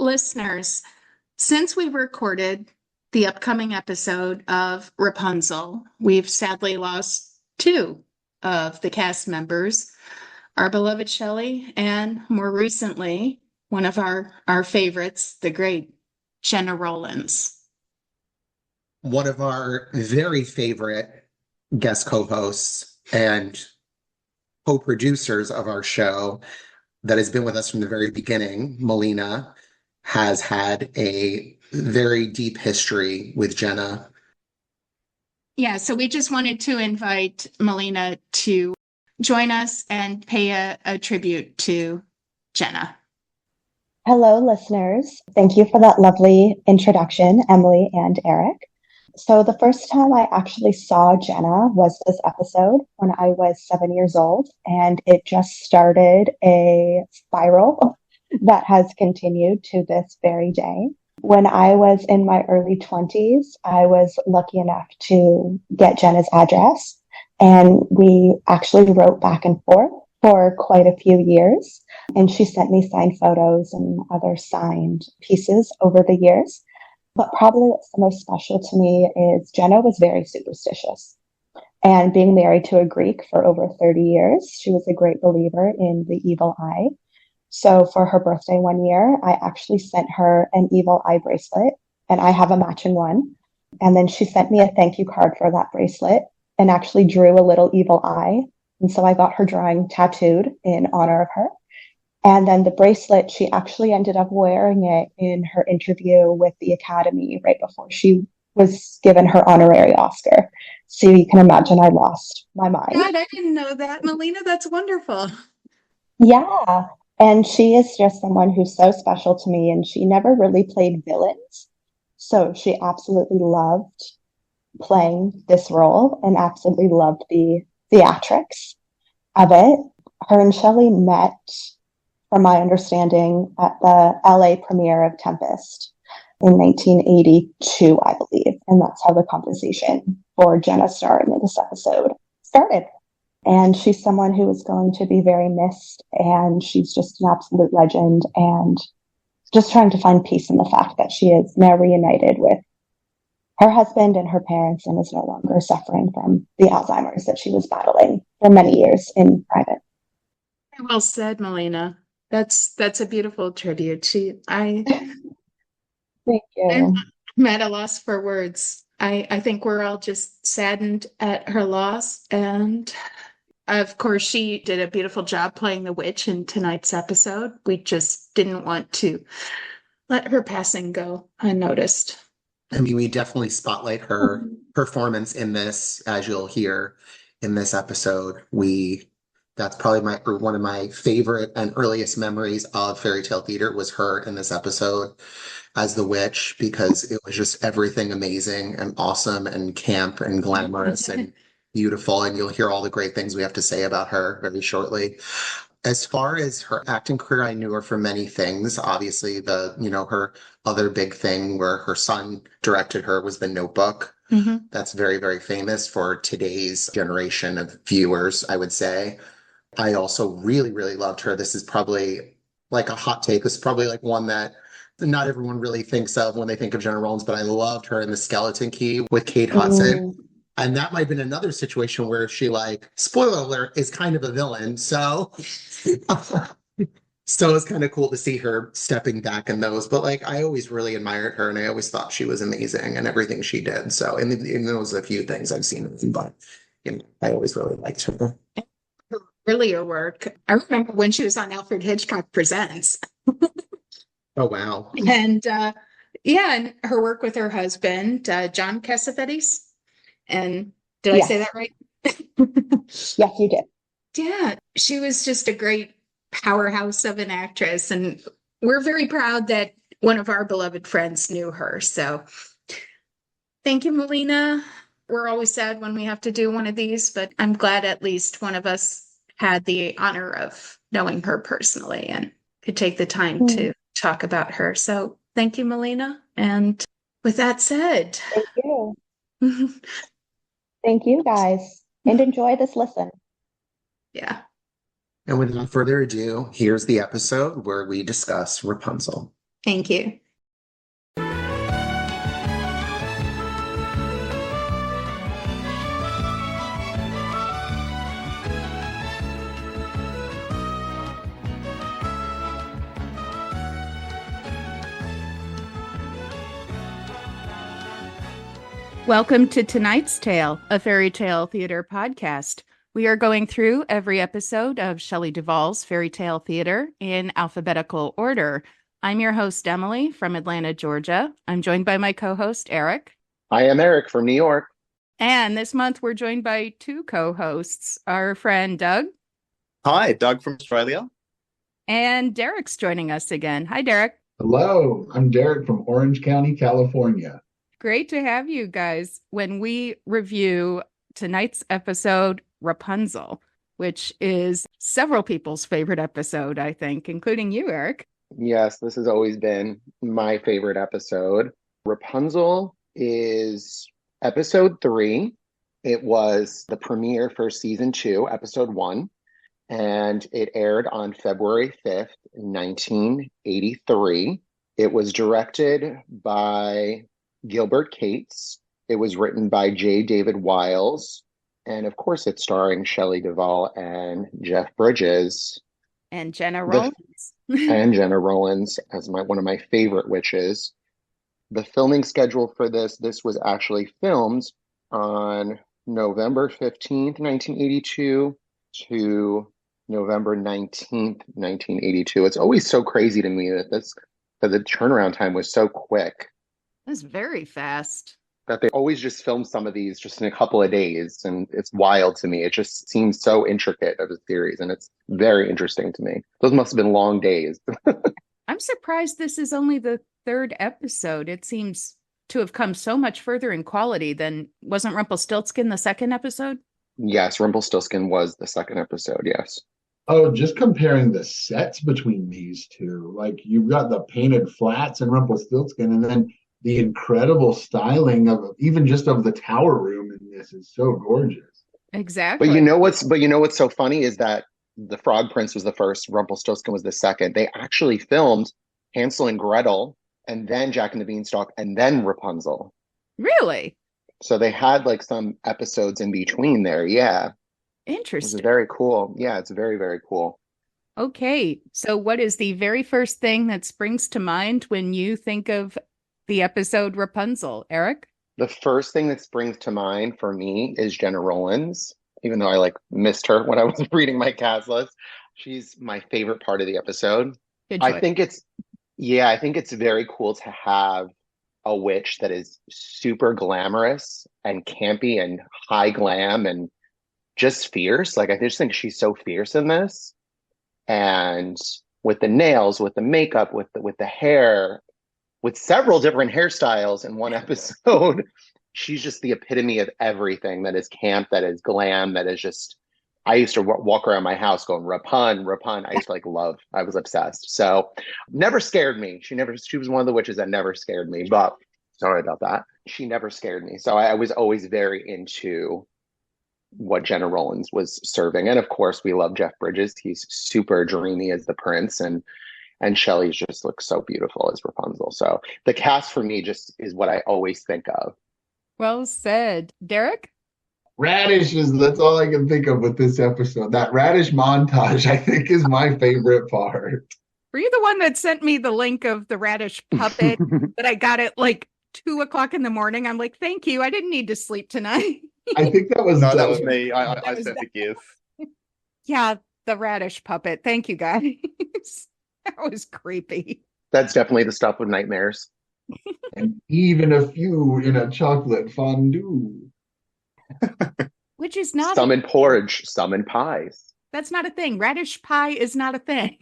Listeners, since we recorded the upcoming episode of Rapunzel, we've sadly lost two of the cast members, our beloved Shelley, and more recently, one of our favorites, the great Jenna Rollins. One of our very favorite guest co-hosts and co-producers of our show that has been with us from the very beginning, Melina, has had a very deep history with Jenna. Yeah, so we just wanted to invite Melina to join us and pay a tribute to Jenna. Hello, listeners. Thank you for that lovely introduction, Emily and Eric. So the first time I actually saw Jenna was this episode when I was 7 years old, and it just started a spiral that has continued to this very day. When I was in my early 20s, I was lucky enough to get Jenna's address, and we actually wrote back and forth for quite a few years. And she sent me signed photos and other signed pieces over the years. But probably what's the most special to me is Jenna was very superstitious. And being married to a Greek for over 30 years, she was a great believer in the evil eye. So for her birthday one year, I actually sent her an evil eye bracelet, and I have a matching one. And then she sent me a thank you card for that bracelet and actually drew a little evil eye. And so I got her drawing tattooed in honor of her. And then the bracelet, she actually ended up wearing it in her interview with the Academy right before she was given her honorary Oscar. So you can imagine I lost my mind. God, I didn't know that. Melina, that's wonderful. Yeah. And she is just someone who's so special to me, and she never really played villains. So she absolutely loved playing this role and absolutely loved the theatrics of it. Her and Shelley met, from my understanding, at the LA premiere of Tempest in 1982, I believe. And that's how the conversation for Jenna starring in this episode started. And she's someone who is going to be very missed, and she's just an absolute legend, and just trying to find peace in the fact that she is now reunited with her husband and her parents and is no longer suffering from the Alzheimer's that she was battling for many years in private. Well said, Melina. That's a beautiful tribute. Thank I'm you. at a loss for words. I think we're all just saddened at her loss, and of course, she did a beautiful job playing the witch in tonight's episode. We just didn't want to let her passing go unnoticed. I mean, we definitely spotlight her performance in this, as you'll hear in this episode. That's probably one of my favorite and earliest memories of fairy tale theater was her in this episode as the witch, because it was just everything amazing and awesome and camp and glamorous and beautiful. And you'll hear all the great things we have to say about her very shortly. As far as her acting career, I knew her for many things. Obviously, her other big thing where her son directed her was The Notebook. Mm-hmm. That's very, very famous for today's generation of viewers, I would say. I also really, really loved her. This is probably like a hot take. This is probably like one that not everyone really thinks of when they think of Jenna Rollins, but I loved her in The Skeleton Key with Kate Hudson. And that might have been another situation where she, like, spoiler alert, is kind of a villain. So it's kind of cool to see her stepping back in those. But like, I always really admired her, and I always thought she was amazing in everything she did. So, and there was a few things I've seen, but I always really liked her. Her earlier work, I remember when she was on Alfred Hitchcock Presents. Oh, wow. And and her work with her husband, John Cassavetes. And did I say that right? Yes, you did. Yeah, she was just a great powerhouse of an actress. And we're very proud that one of our beloved friends knew her. So thank you, Melina. We're always sad when we have to do one of these, but I'm glad at least one of us had the honor of knowing her personally and could take the time to talk about her. So thank you, Melina. And with that said, thank you. Thank you, guys, and enjoy this listen. Yeah. And without further ado, here's the episode where we discuss Rapunzel. Thank you. Welcome to tonight's tale, a fairy tale theater podcast. We are going through every episode of Shelley Duvall's Fairy Tale Theater in alphabetical order. I'm your host, Emily, from Atlanta, Georgia. I'm joined by my co-host, Eric. I am Eric from New York. And this month, we're joined by two co-hosts, our friend Doug. Hi, Doug from Australia. And Derek's joining us again. Hi, Derek. Hello, I'm Derek from Orange County, California. Great to have you guys when we review tonight's episode, Rapunzel, which is several people's favorite episode, I think, including you, Eric. Yes, this has always been my favorite episode. Rapunzel is episode 3. It was the premiere for season 2, episode 1, and it aired on February 5th, 1983. It was directed by Gilbert Cates. It was written by J. David Wiles. And of course, it's starring Shelley Duvall and Jeff Bridges. And Jenna Rollins. And Jenna Rollins as one of my favorite witches. The filming schedule for this was actually filmed on November 15th, 1982 to November 19th, 1982. It's always so crazy to me that the turnaround time was so quick. That's very fast. That they always just film some of these just in a couple of days. And it's wild to me. It just seems so intricate of a series. And it's very interesting to me. Those must have been long days. I'm surprised this is only the 3rd episode. It seems to have come so much further in quality than, wasn't Rumpelstiltskin the 2nd episode? Yes, Rumpelstiltskin was the 2nd episode, yes. Oh, just comparing the sets between these two. Like, you've got the painted flats in Rumpelstiltskin, and then the incredible styling of even just of the tower room in this is so gorgeous. Exactly. But you know what's so funny is that the Frog Prince was the first, Rumpelstiltskin was the 2nd. They actually filmed Hansel and Gretel, and then Jack and the Beanstalk, and then Rapunzel. Really? So they had like some episodes in between there. Yeah. Interesting. It was very cool. Yeah, it's very, very cool. Okay. So what is the very first thing that springs to mind when you think of the episode Rapunzel, Eric? The first thing that springs to mind for me is Jenna Rollins, even though I missed her when I was reading my cast list. She's my favorite part of the episode. Good choice. I think it's very cool to have a witch that is super glamorous and campy and high glam and just fierce. I just think she's so fierce in this. And with the nails, with the makeup, with the hair, with several different hairstyles in one episode, she's just the epitome of everything that is camp, that is glam, that is just, I used to walk around my house going, Rapun, Rapun. I used to love, I was obsessed. So never scared me. She was one of the witches that never scared me, but sorry about that. She never scared me. So I was always very into what Jenna Rollins was serving. And of course, we love Jeff Bridges. He's super dreamy as the prince, and Shelley just looks so beautiful as Rapunzel. So the cast for me just is what I always think of. Well said. Derek? Radishes, that's all I can think of with this episode. That radish montage, I think, is my favorite part. Were you the one that sent me the link of the radish puppet that I got at 2:00 in the morning? I'm like, thank you. I didn't need to sleep tonight. I think that was No, that was me. I was sent the GIF. Yeah, the radish puppet. Thank you, guys. That was creepy. That's definitely the stuff with nightmares. And even a few in a chocolate fondue. Which is not Some in porridge, some in pies. that's not a thing. Radish pie is not a thing.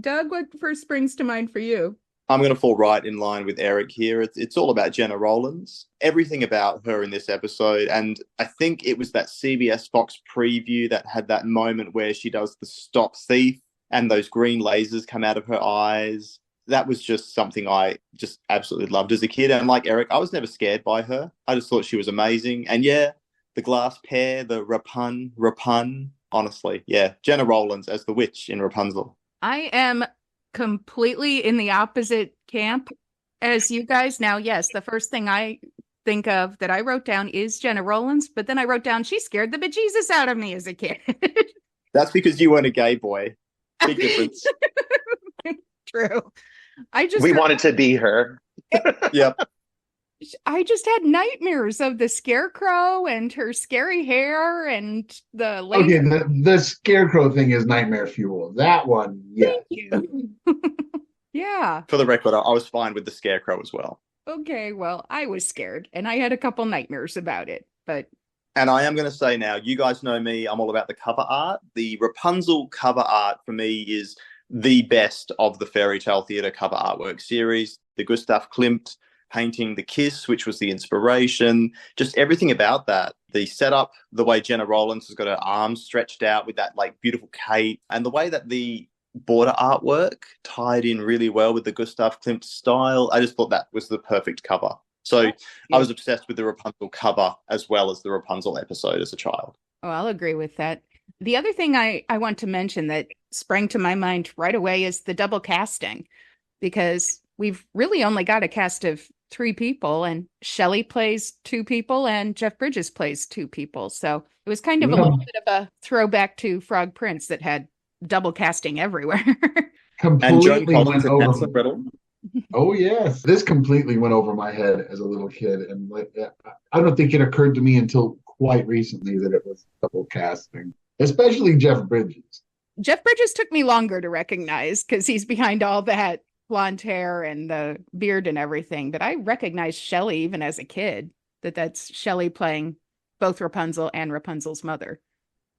Doug, what first springs to mind for you? I'm going to fall right in line with Eric here. It's all about Jenna Rollins. Everything about her in this episode. And I think it was that CBS Fox preview that had that moment where she does the stop thief and those green lasers come out of her eyes. That was just something I just absolutely loved as a kid. And like Eric, I was never scared by her. I just thought she was amazing. And yeah, the glass pear, the Rapun, honestly. Yeah, Jenna Rollins as the witch in Rapunzel. I am completely in the opposite camp as you guys. Now, yes, the first thing I think of that I wrote down is Jenna Rollins, but then I wrote down she scared the bejesus out of me as a kid. That's because you weren't a gay boy. Big difference. True. I just We wanted to be her. Yep. I just had nightmares of the scarecrow and her scary hair and the Okay, lady. the scarecrow thing is nightmare fuel. That one, yeah. Thank you. Yeah. For the record, I was fine with the scarecrow as well. Okay, well, I was scared and I had a couple nightmares about it, but And I am going to say now, you guys know me, I'm all about the cover art. The Rapunzel cover art for me is the best of the fairy tale theatre cover artwork series. The Gustav Klimt painting The Kiss, which was the inspiration, just everything about that. The setup, the way Jenna Rollins has got her arms stretched out with that like beautiful cape, and the way that the border artwork tied in really well with the Gustav Klimt style. I just thought that was the perfect cover. So yeah. I was obsessed with the Rapunzel cover as well as the Rapunzel episode as a child. Oh, I'll agree with that. The other thing I want to mention that sprang to my mind right away is the double casting, because we've really only got a cast of 3 people, and Shelley plays 2 people and Jeff Bridges plays 2 people. So it was kind of a little bit of a throwback to Frog Prince that had double casting everywhere. And Joan Completely Collins went and over. Hansel and Gretel. Oh yes, this completely went over my head as a little kid, and like I don't think it occurred to me until quite recently that it was double casting, especially Jeff Bridges. Jeff Bridges took me longer to recognize because he's behind all that blonde hair and the beard and everything. But I recognized Shelley even as a kid, that's Shelley playing both Rapunzel and Rapunzel's mother.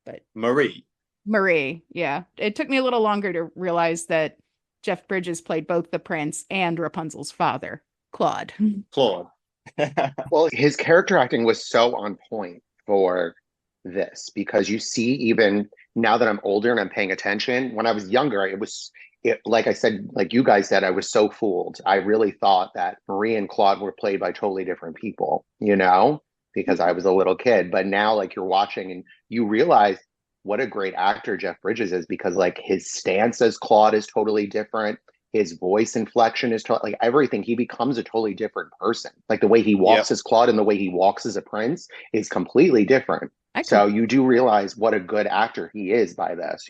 But Marie. Yeah. It took me a little longer to realize that Jeff Bridges played both the prince and Rapunzel's father, Claude. Claude. Well, his character acting was so on point for this because you see, even now that I'm older and I'm paying attention, when I was younger, like I said, like you guys said, I was so fooled. I really thought that Marie and Claude were played by totally different people, because I was a little kid. But now, like, you're watching and you realize what a great actor Jeff Bridges is, because like his stance as Claude is totally different. His voice inflection is like everything. He becomes a totally different person. Like the way he walks as Claude and the way he walks as a prince is completely different. So you do realize what a good actor he is by this,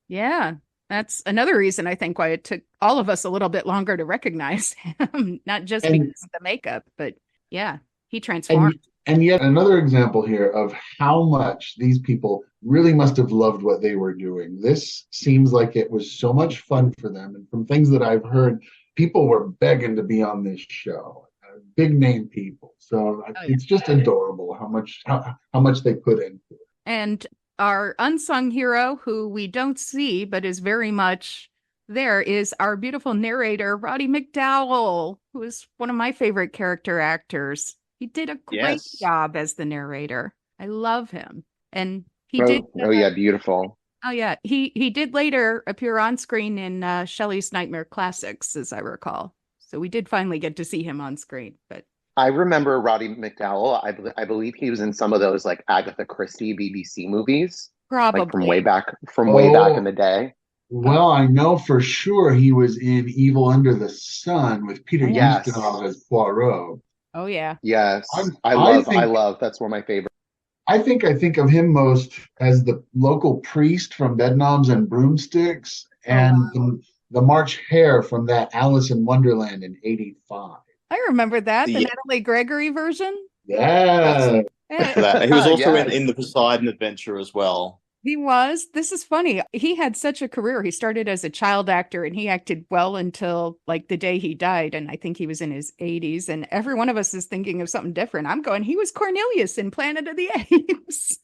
Yeah, that's another reason I think why it took all of us a little bit longer to recognize him, not just because of the makeup, but yeah, he transformed. And yet another example here of how much these people really must have loved what they were doing. This seems like it was so much fun for them. And from things that I've heard, people were begging to be on this show, big name people. So it's just adorable how much they put into it. And our unsung hero, who we don't see but is very much there, is our beautiful narrator, Roddy McDowell, who is one of my favorite character actors. He did a great job as the narrator. I love him. And he did. Oh, yeah, beautiful. Oh, yeah. He did later appear on screen in Shelley's Nightmare Classics, as I recall. So we did finally get to see him on screen. But I remember Roddy McDowell. I believe he was in some of those like Agatha Christie BBC movies. Probably. Like from way back in the day. Well, I know for sure he was in Evil Under the Sun with Peter Ustinov as Poirot. Oh, yeah. Yes. I love. That's one of my favorites. I think of him most as the local priest from Bedknobs and Broomsticks and the March Hare from that Alice in Wonderland in '85. I remember that, the Natalie Gregory version. Yeah. He was also in the Poseidon Adventure as well. He was. This is funny. He had such a career. He started as a child actor and he acted well until like the day he died. And I think he was in his 80s. And every one of us is thinking of something different. I'm going, he was Cornelius in Planet of the Apes.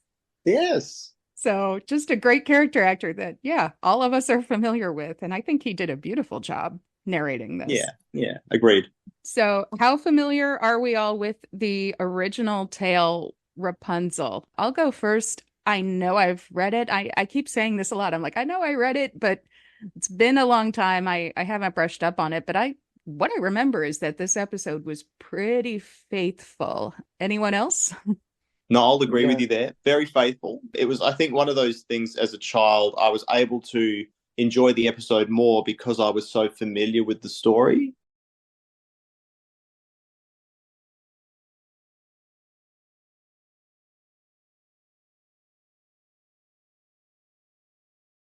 Yes. So just a great character actor that, all of us are familiar with. And I think he did a beautiful job narrating this. Yeah, agreed. So how familiar are we all with the original tale Rapunzel? I'll go first. I know I've read it. I keep saying this a lot. I'm like, I know I read it, but it's been a long time. I haven't brushed up on it, but what I remember is that this episode was pretty faithful. Anyone else? No, I'll agree with you there. Very faithful. It was, I think, one of those things as a child, I was able to enjoy the episode more because I was so familiar with the story.